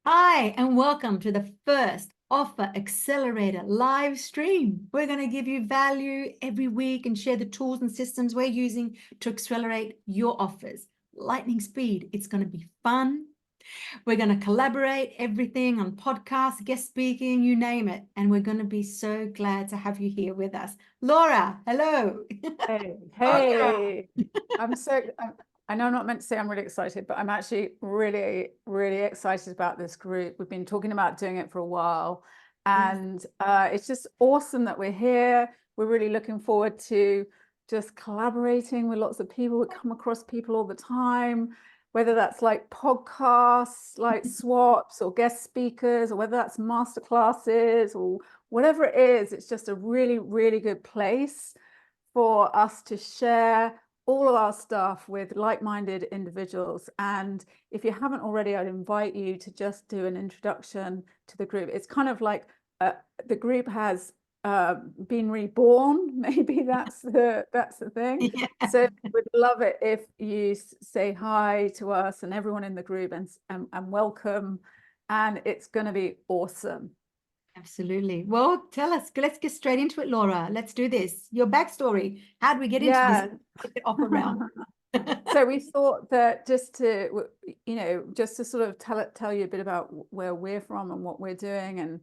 Hi, and welcome to the first Offer Accelerator live stream. We're going to give you value every week and share the tools and systems we're using to accelerate your offers. Lightning speed. It's going to be fun. We're going to collaborate everything on podcasts, guest speaking, you name it. And we're going to be so glad to have you here with us. Laura, hello. Hey, Welcome. hey. I know I'm not meant to say I'm really excited, but I'm actually really, really excited about this group. We've been talking about doing it for a while, Yes. and it's just awesome that we're here. We're really looking forward to just collaborating with lots of people. We come across people all the time, whether that's like podcasts, like swaps or guest speakers, or whether that's masterclasses or whatever it is. It's just a really, really good place for us to share all of our stuff with like-minded individuals. And if you haven't already, I'd invite you to just do an introduction to the group. It's kind of like the group has been reborn. Maybe that's the thing. Yeah. So we'd love it if you say hi to us and everyone in the group and welcome. And it's going to be awesome. Absolutely. Well, tell us, let's get straight into it, Laura. Let's do this. Your backstory. How did we get into this Yeah. offer realm? So we thought that just to, just to sort of tell you a bit about where we're from and what we're doing. And,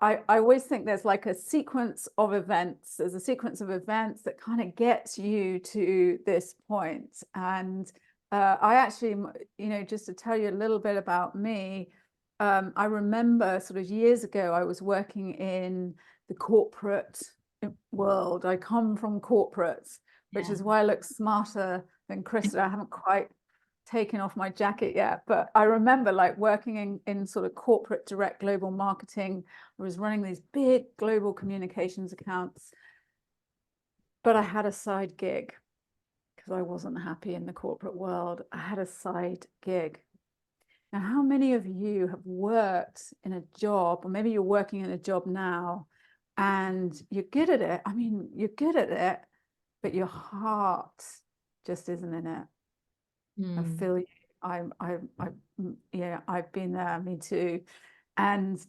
I always think there's like a sequence of events. There's a sequence of events that kind of gets you to this point. And I actually, just to tell you a little bit about me, I remember sort of years ago, I was working in the corporate world. I come from corporates, which is why I look smarter than Krista. I haven't quite taken off my jacket yet, but I remember like working in sort of corporate direct global marketing. I was running these big global communications accounts, but I had a side gig because I wasn't happy in the corporate world. I had a side gig. Now, how many of you have worked in a job, or maybe you're working in a job now and you're good at it? I mean, you're good at it, but your heart just isn't in it. I feel you. Yeah, I've been there, me too. And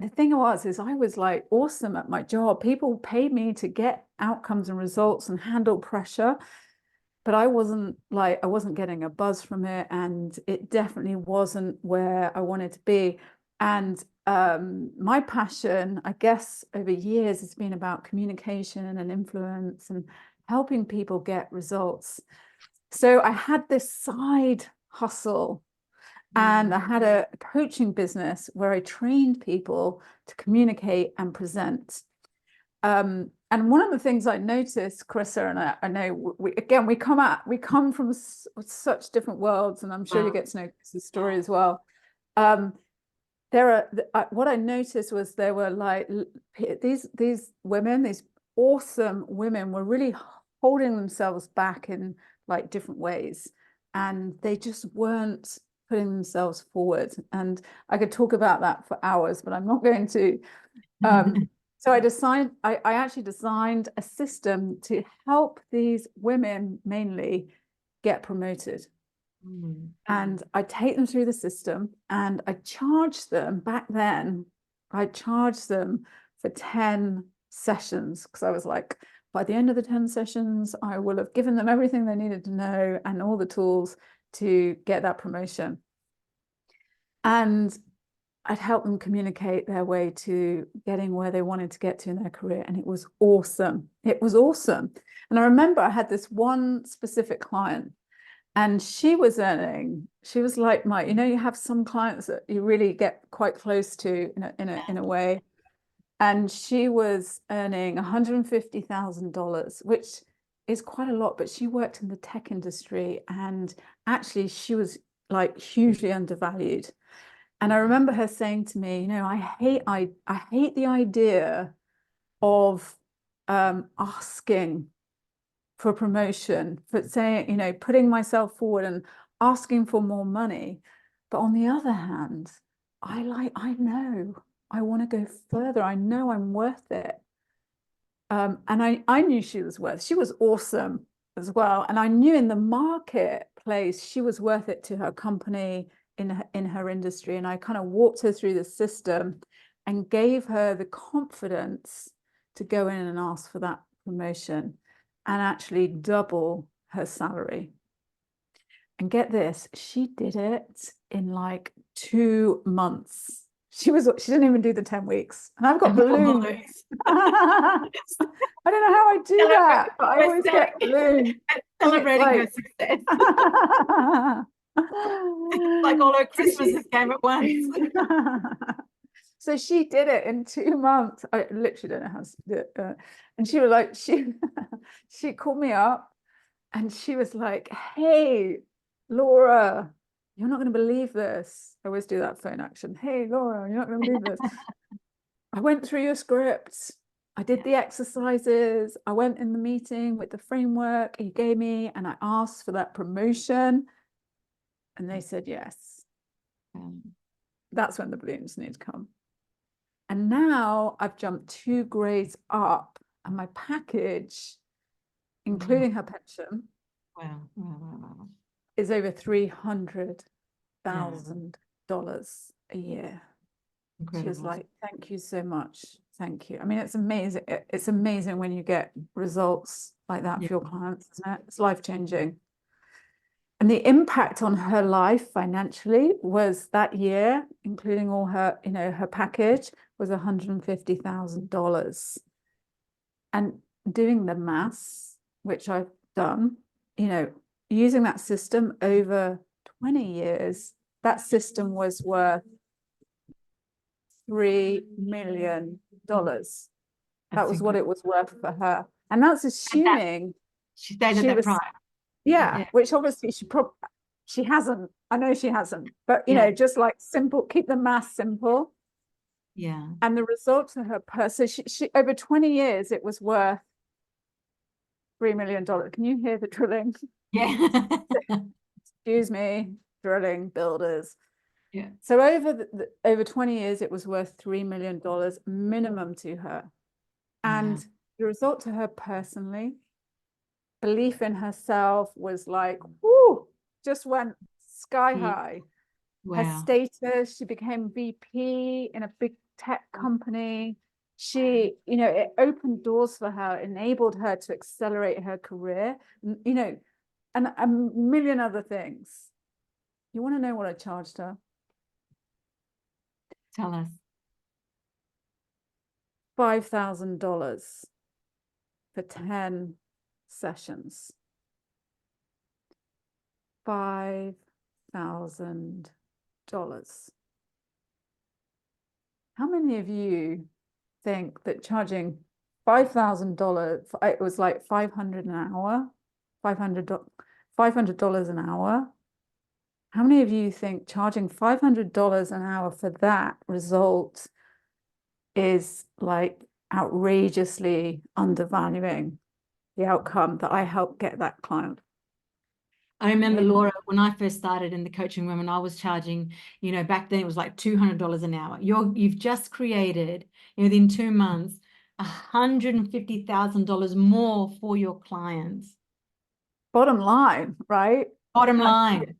the thing is I was like awesome at my job. People paid me to get outcomes and results and handle pressure, but I wasn't getting a buzz from it, and it definitely wasn't where I wanted to be. And my passion, I guess, over years has been about communication and influence and helping people get results. So I had this side hustle, and I had a coaching business where I trained people to communicate and present. And one of the things I noticed, Carissa, and I know we come from such different worlds, and I'm sure you get to know Chris's story as well. What I noticed was there were like these women, these awesome women, were really holding themselves back in like different ways, and they just weren't putting themselves forward. And I could talk about that for hours, but I'm not going to. So I actually designed a system to help these women mainly get promoted. And I take them through the system, and I charge them back then. I charged them for 10 sessions because I was like, by the end of the 10 sessions, I will have given them everything they needed to know and all the tools to get that promotion. And I'd help them communicate their way to getting where they wanted to get to in their career. And it was awesome. It was awesome. And I remember I had this one specific client, and she was like you have some clients that you really get quite close to in a way. And she was earning $150,000, which is quite a lot, but she worked in the tech industry, and actually she was like hugely undervalued. And I remember her saying to me, I hate the idea of asking for promotion, for saying, putting myself forward and asking for more money. But on the other hand, I know I want to go further. I know I'm worth it. And I knew she was awesome as well. And I knew in the marketplace, she was worth it to her company. in her industry, and I kind of walked her through the system and gave her the confidence to go in and ask for that promotion and actually double her salary. And get this, she did it in like 2 months. She didn't even do the 10 weeks. And I've got balloons. I don't know how I do that, but I always get balloons. Celebrating her success. Like all her Christmases came at once. So she did it in 2 months. I literally don't know how to do it. And she was like, she called me up and she was like, hey, Laura, you're not going to believe this. I always do that phone action. Hey, Laura, you're not going to believe this. I went through your script. I did the exercises. I went in the meeting with the framework you gave me, and I asked for that promotion. And they said yes. That's when the balloons need to come. And now I've jumped 2 grades up, and my package, including her pension, is over $300,000 a year. Incredible. She was like, thank you so much. Thank you. I mean, it's amazing. It's amazing when you get results like that for your clients, isn't it? It's life-changing. And the impact on her life financially was that year, including all her, her package, was $150,000. And doing the maths, which I've done, using that system over 20 years, that system was worth $3 million. That was what it was worth for her. And that's assuming she stayed at that price. Yeah, which obviously she hasn't. I know she hasn't, but just like simple, keep the math simple. Yeah. And the result to her so she over 20 years, it was worth $3 million. Can you hear the drilling? Yeah. Excuse me, drilling builders. Yeah. So over 20 years, it was worth $3 million minimum to her. And the result to her personally, belief in herself was like, whoo, just went sky high. Wow. Her status, she became VP in a big tech company. She, it opened doors for her, enabled her to accelerate her career, and a million other things. You want to know what I charged her? Tell us. $5,000 for 10 sessions. $5,000. How many of you think that charging $5,000, it was like $500 an hour, $500 an hour? How many of you think charging $500 an hour for that result is like outrageously undervaluing the outcome that I helped get that client? I remember, Laura, when I first started in the coaching room, and I was charging, back then it was like $200 an hour. You've just created, within 2 months, $150,000 more for your clients. Bottom line, right? Bottom line.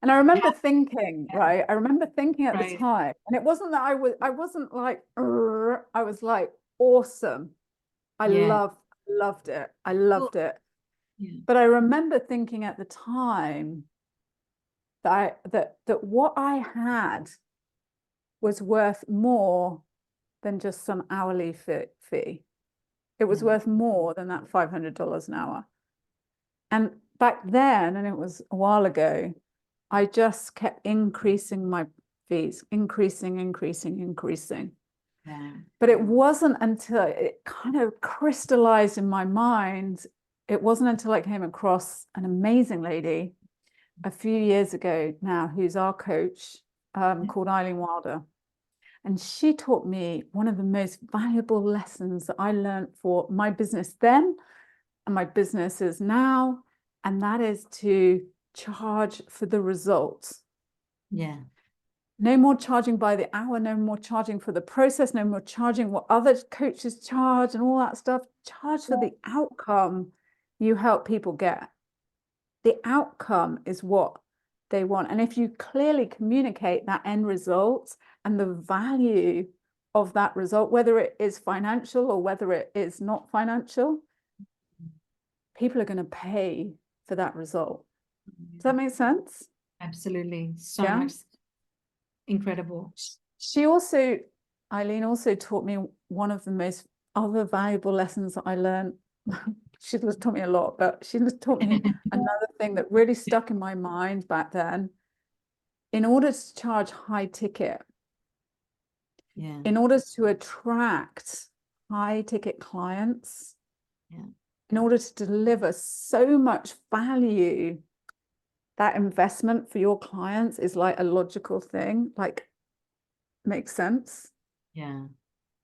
And I remember thinking, right? I remember thinking at the time, and it wasn't that I wasn't like, I was like, awesome. I loved it. I loved it. Yeah. But I remember thinking at the time that what I had was worth more than just some hourly fee. It was worth more than that $500 an hour. And back then, and it was a while ago, I just kept increasing my fees, increasing. Yeah. But it wasn't until it kind of crystallized in my mind. It wasn't until I came across an amazing lady a few years ago now, who's our coach, called Eileen Wilder. And she taught me one of the most valuable lessons that I learned for my business then and my businesses now. And that is to charge for the results. Yeah. No more charging by the hour, no more charging for the process, no more charging what other coaches charge and all that stuff. Charge for the outcome you help people get. The outcome is what they want. And if you clearly communicate that end result and the value of that result, whether it is financial or whether it is not financial, people are going to pay for that result. Does that make sense? Absolutely. So Yeah. much. Incredible. She also, Eileen also taught me one of the most other valuable lessons that I learned. She taught me a lot, but she taught me another thing that really stuck in my mind back then. In order to charge high ticket, Yeah. in order to attract high ticket clients, in order to deliver so much value, that investment for your clients is like a logical thing, like makes sense. Yeah.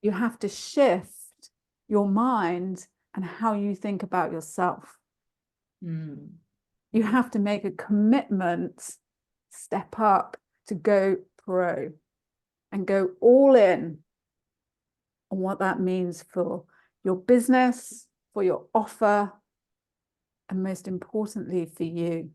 You have to shift your mind and how you think about yourself. You have to make a commitment, step up to go pro and go all in on what that means for your business, for your offer, and most importantly for you.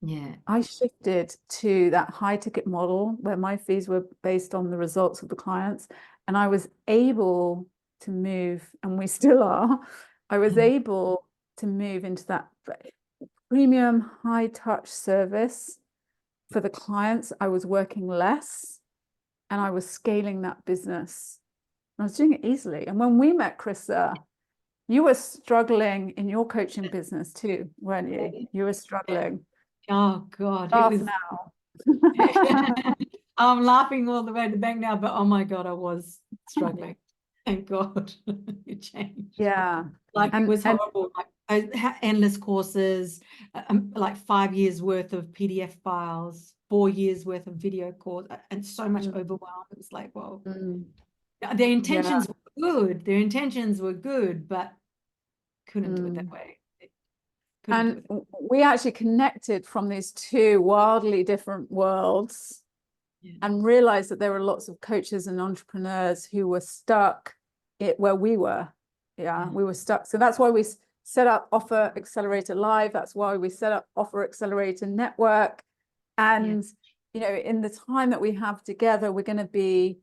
Yeah. I shifted to that high ticket model where my fees were based on the results of the clients, and I was able to move, and we still are, I was able to move into that premium high touch service for the clients. I was working less and I was scaling that business. I was doing it easily. And when we met, Krista, you were struggling in your coaching business too, weren't you? You were struggling. Oh God, Laugh it was now. I'm laughing all the way to the bank now, but oh my God, I was struggling. Thank God it changed. Yeah. Like it was horrible. Like I had endless courses, like 5 years worth of PDF files, 4 years worth of video calls, and so much overwhelm. It was like, whoa. Their intentions were good. Their intentions were good, but couldn't do it that way. And we actually connected from these two wildly different worlds and realized that there were lots of coaches and entrepreneurs who were stuck where we were. We were stuck. So that's why we set up Offer Accelerator Live. That's why we set up Offer Accelerator Network. And, you know, in the time that we have together, we're going to be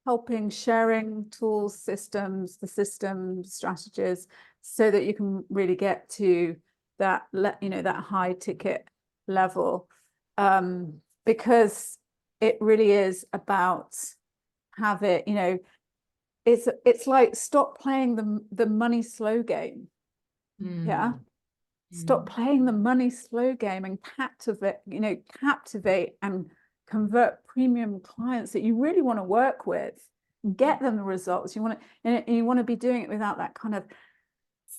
helping, sharing tools, systems, the system strategies, so that you can really get to that, you know, that high ticket level. Because it really is about you know, it's like stop playing the money slow game. Stop playing the money slow game and captivate and convert premium clients that you really want to work with, get them the results you want to, and you want to be doing it without that kind of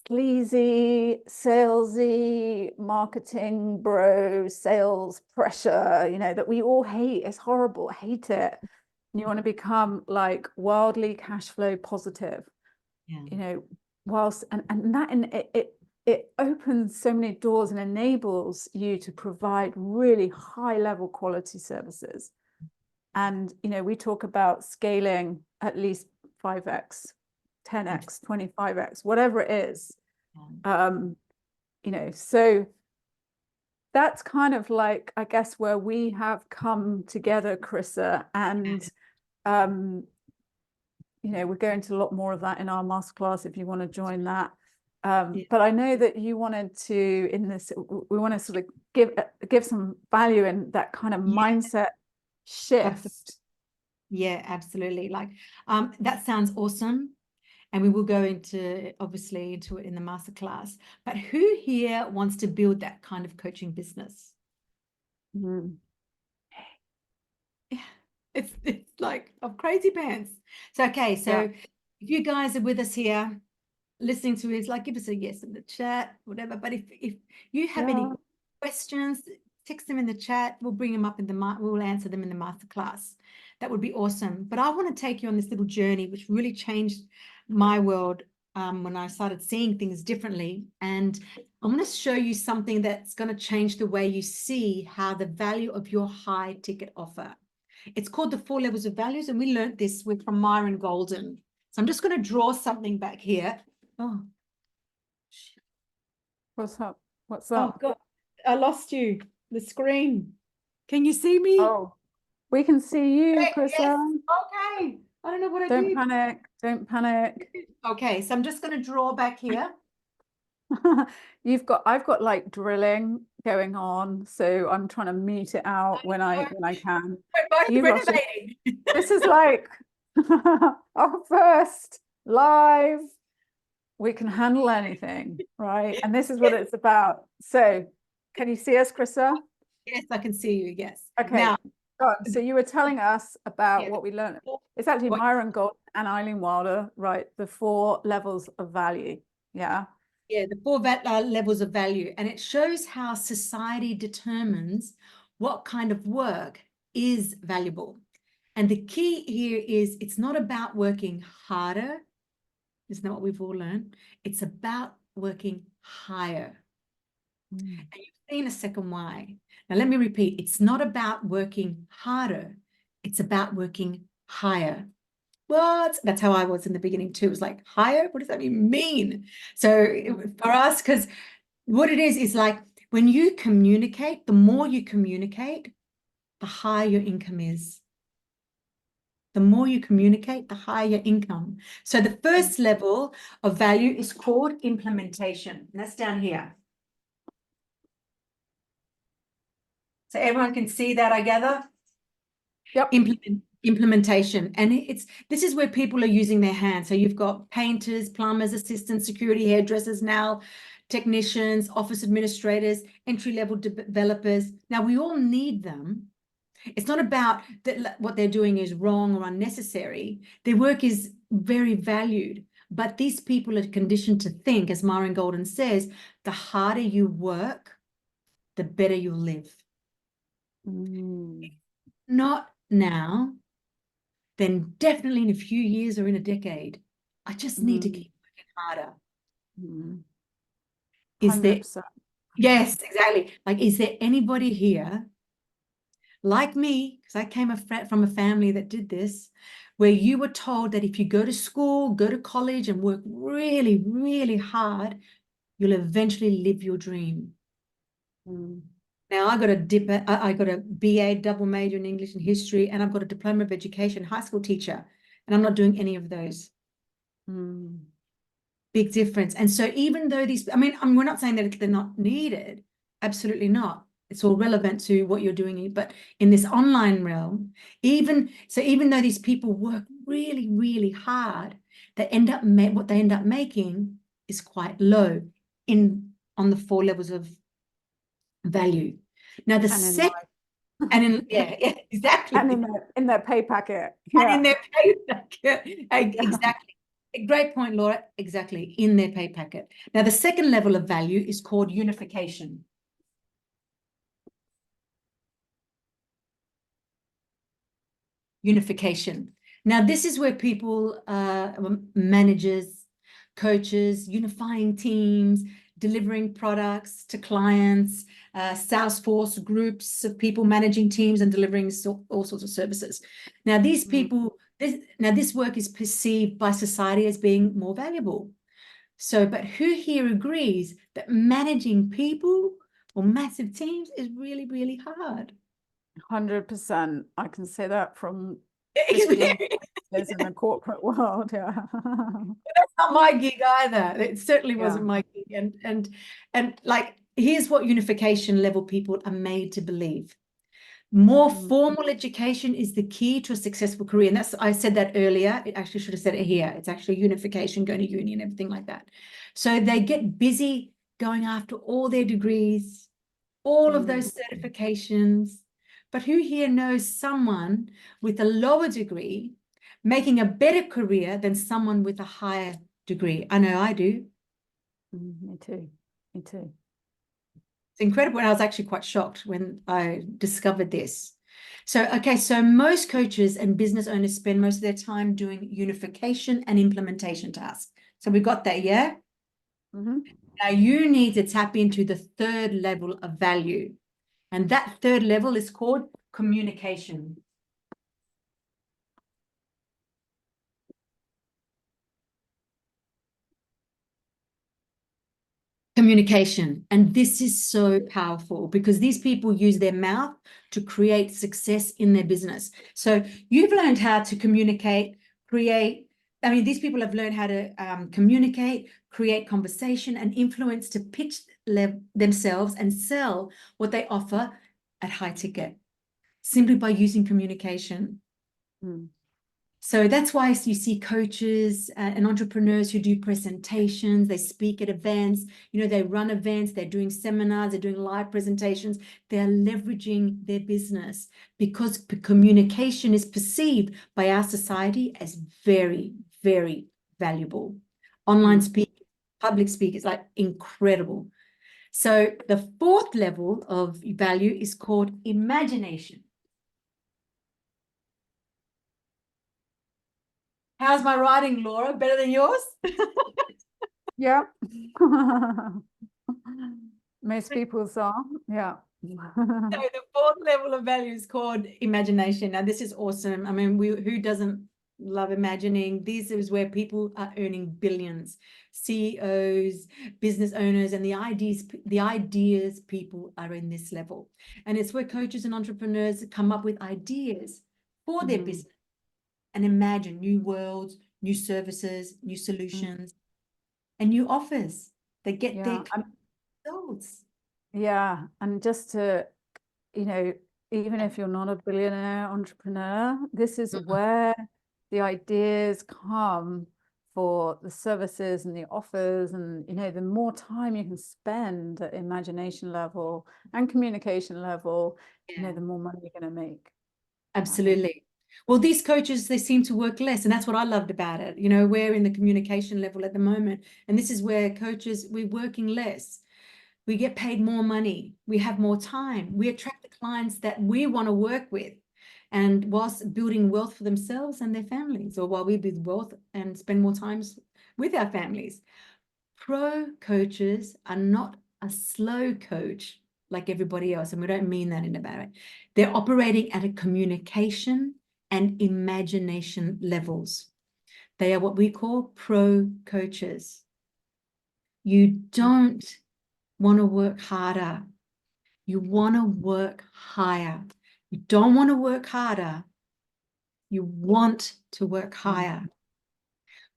sleazy, salesy, marketing bro, sales pressure, you know, that we all hate. It's horrible. I hate it. You want to become like wildly cash flow positive, you know, whilst, and that, and it opens so many doors and enables you to provide really high level quality services. And, you know, we talk about scaling at least 5x, 10x, 25x, whatever it is. You know, so that's kind of like, I guess, where we have come together, Krista, and you know, we're going to a lot more of that in our masterclass if you want to join that. But I know that you wanted to, in this, we want to sort of give some value in that kind of mindset shift. Yeah, absolutely. Like that sounds awesome. And we will go into, obviously, into it in the masterclass. But who here wants to build that kind of coaching business? Yeah, it's like of crazy pants. So, okay, so if you guys are with us here, listening to it, like give us a yes in the chat, whatever. But if you have any questions, text them in the chat. We'll bring them up in we'll answer them in the masterclass. That would be awesome. But I want to take you on this little journey, which really changed my world when I started seeing things differently. And I'm going to show you something that's going to change the way you see how the value of your high ticket offer. It's called the 4 levels of values, and we learned this from Myron Golden. So I'm just going to draw something back here. Oh, what's up? What's Oh up? God, I lost you. The screen. Can you see me? Oh, we can see you, Yes. Chrissa. Okay. I don't know what I Don't did. panic. Don't panic. Okay, so I'm just going to draw back here. I've got like drilling going on, so I'm trying to mute it out when I can. We're both You got it. renovating. This is like our first live. We can handle anything, right? And this is what it's about. So, can you see us, Chrissa? Yes, I can see you. Yes. Okay. Now, Go on. So you were telling us about yeah, what we learned. It's actually what- Myron Gold and Eileen Wilder, right? The 4 levels of value. Yeah. yeah, the 4 levels of value, and it shows how society determines what kind of work is valuable. And the key here is it's not about working harder. Isn't that what we've all learned? It's about working higher. And you've seen a second why. Now, let me repeat. It's not about working harder. It's about working higher. What? That's how I was in the beginning too. It was like, higher? What does that even mean? So for us, because what it is like when you communicate, the more you communicate, the higher your income is. The more you communicate, the higher your income. So the first level of value is called implementation. And that's down here. So everyone can see that, I gather? Yep. Implementation. And this is where people are using their hands. So you've got painters, plumbers, assistants, security, hairdressers, nail technicians, office administrators, entry-level developers. Now, we all need them. It's not about that what they're doing is wrong or unnecessary. Their work is very valued. But these people are conditioned to think, as Myron Golden says, the harder you work, the better you'll live. Not now, then definitely in a few years or in a decade. I just need to keep working harder. 100%. Yes, exactly. Like, is there anybody here like me, because I came from a family that did this, where you were told that if you go to school, go to college and work really, really hard, you'll eventually live your dream. Now I got a BA double major in English and history, and I've got a diploma of education, high school teacher, and I'm not doing any of those. Big difference. And so even though we're not saying that they're not needed, absolutely not. It's all relevant to what you're doing. But in this online realm, even though these people work really, really hard, what they end up making is quite low on the 4 levels of value. Now the second, yeah, exactly. And in their pay packet. And in their pay packet. Exactly. Great point, Laura. Exactly. In their pay packet. Now, the second level of value is called unification. Unification. Now, this is where people, managers, coaches, unifying teams, delivering products to clients, Salesforce groups of people managing teams and delivering all sorts of services. Now, these people, this work is perceived by society as being more valuable. So, but who here agrees that managing people or massive teams is really, really hard? 100%. I can say that from 15 years in the corporate world. Yeah. That's not my gig either. It certainly wasn't my gig. And like, here's what unification level people are made to believe. More formal education is the key to a successful career. And I said that earlier. It actually should have said it here. It's actually unification, going to uni and everything like that. So they get busy going after all their degrees, all of those certifications. But who here knows someone with a lower degree making a better career than someone with a higher degree? I know I do. Me too. It's incredible. And I was actually quite shocked when I discovered this. So most coaches and business owners spend most of their time doing unification and implementation tasks. So we got that, yeah? Now you need to tap into the third level of value. And that third level is called communication. Communication. And this is so powerful because these people use their mouth to create success in their business. So you've learned how to communicate, create. I mean, these people have learned how to communicate, create conversation, and influence to pitch themselves and sell what they offer at high ticket simply by using communication. Mm. So that's why you see coaches and entrepreneurs who do presentations, they speak at events, they run events, they're doing seminars, they're doing live presentations, they're leveraging their business because communication is perceived by our society as very, very valuable. Online speakers, public speakers, like incredible. So the fourth level of value is called imagination. How's my writing, Laura? Better than yours? Yeah. Most people's are, yeah. So the fourth level of value is called imagination. Now, this is awesome. I mean, who doesn't love imagining? This is where people are earning billions. CEOs, business owners, and the ideas people are in this level. And it's where coaches and entrepreneurs come up with ideas for their business and imagine new worlds, new services, new solutions, and new offers that get their results. Yeah, and just to, even if you're not a billionaire entrepreneur, this is where the ideas come for the services and the offers, and the more time you can spend at imagination level and communication level, the more money you're going to make. Absolutely. Well, these coaches, they seem to work less. And that's what I loved about it. We're in the communication level at the moment. And this is where coaches, we're working less. We get paid more money. We have more time. We attract the clients that we want to work with. And whilst building wealth for themselves and their families, or while we build wealth and spend more time with our families. Pro coaches are not a slow coach like everybody else. And we don't mean that in a bad way. They're operating at a communication and imagination levels. They are what we call pro coaches. You don't want to work harder. You want to work higher. You don't want to work harder. You want to work higher.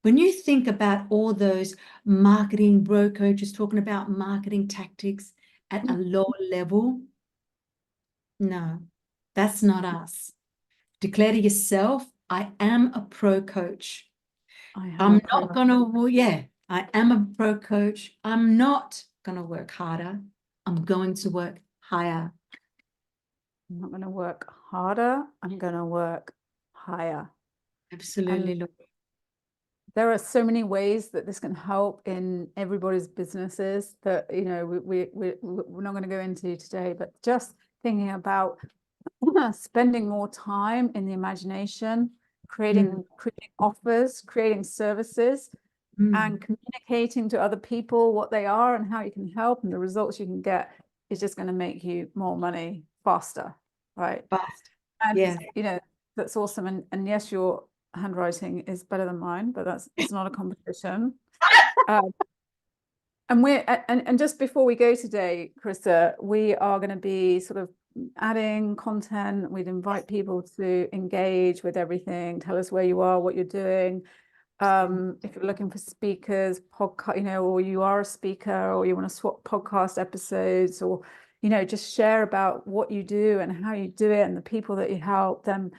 When you think about all those marketing bro coaches talking about marketing tactics at a lower level, no, that's not us. Declare to yourself, I am a pro coach. I'm not going to, I am a pro coach. I'm not going to work harder. I'm going to work higher. I'm not going to work harder. I'm going to work higher. Absolutely. There are so many ways that this can help in everybody's businesses that, we're not going to go into today, but just thinking about spending more time in the imagination, creating offers, creating services, and communicating to other people what they are and how you can help, and the results you can get is just going to make you more money faster, right? Fast. And that's awesome. And yes, your handwriting is better than mine, but it's not a competition. And just before we go today, Krista, we are going to be sort of adding content. We'd invite people to engage with everything. Tell us where you are, what you're doing. If you're looking for speakers, podcast, or you are a speaker, or you want to swap podcast episodes, or just share about what you do and how you do it and the people that you help, then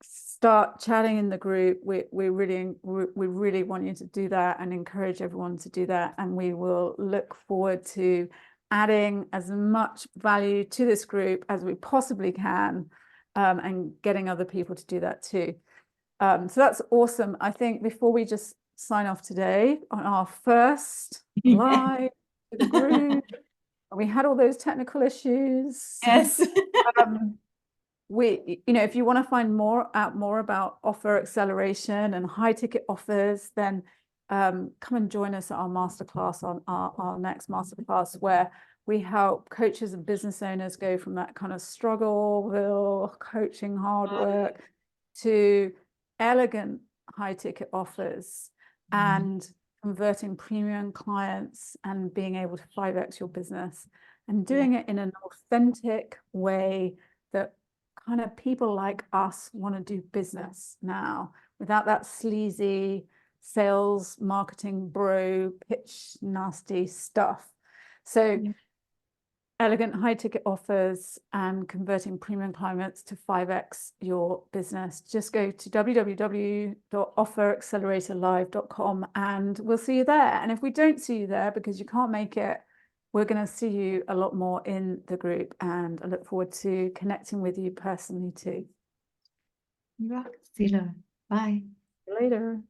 start chatting in the group. We really want you to do that and encourage everyone to do that, and we will look forward to adding as much value to this group as we possibly can, and getting other people to do that too. So that's awesome. I think before we just sign off today on our first live to the group, we had all those technical issues. Yes. If you want to find out more about offer acceleration and high ticket offers, then come and join us at our masterclass, on our next masterclass, where we help coaches and business owners go from that kind of struggle-ville coaching, hard work, to elegant high ticket offers, and converting premium clients and being able to 5x your business, and doing it in an authentic way that kind of people like us want to do business now, without that sleazy sales marketing bro pitch nasty stuff. So elegant high ticket offers and converting premium clients to 5x your business. Just go to www.offeracceleratorlive.com and we'll see you there. And if we don't see you there because you can't make it, we're going to see you a lot more in the group, and I look forward to connecting with you personally too. You rock. See you later. Bye. See you later.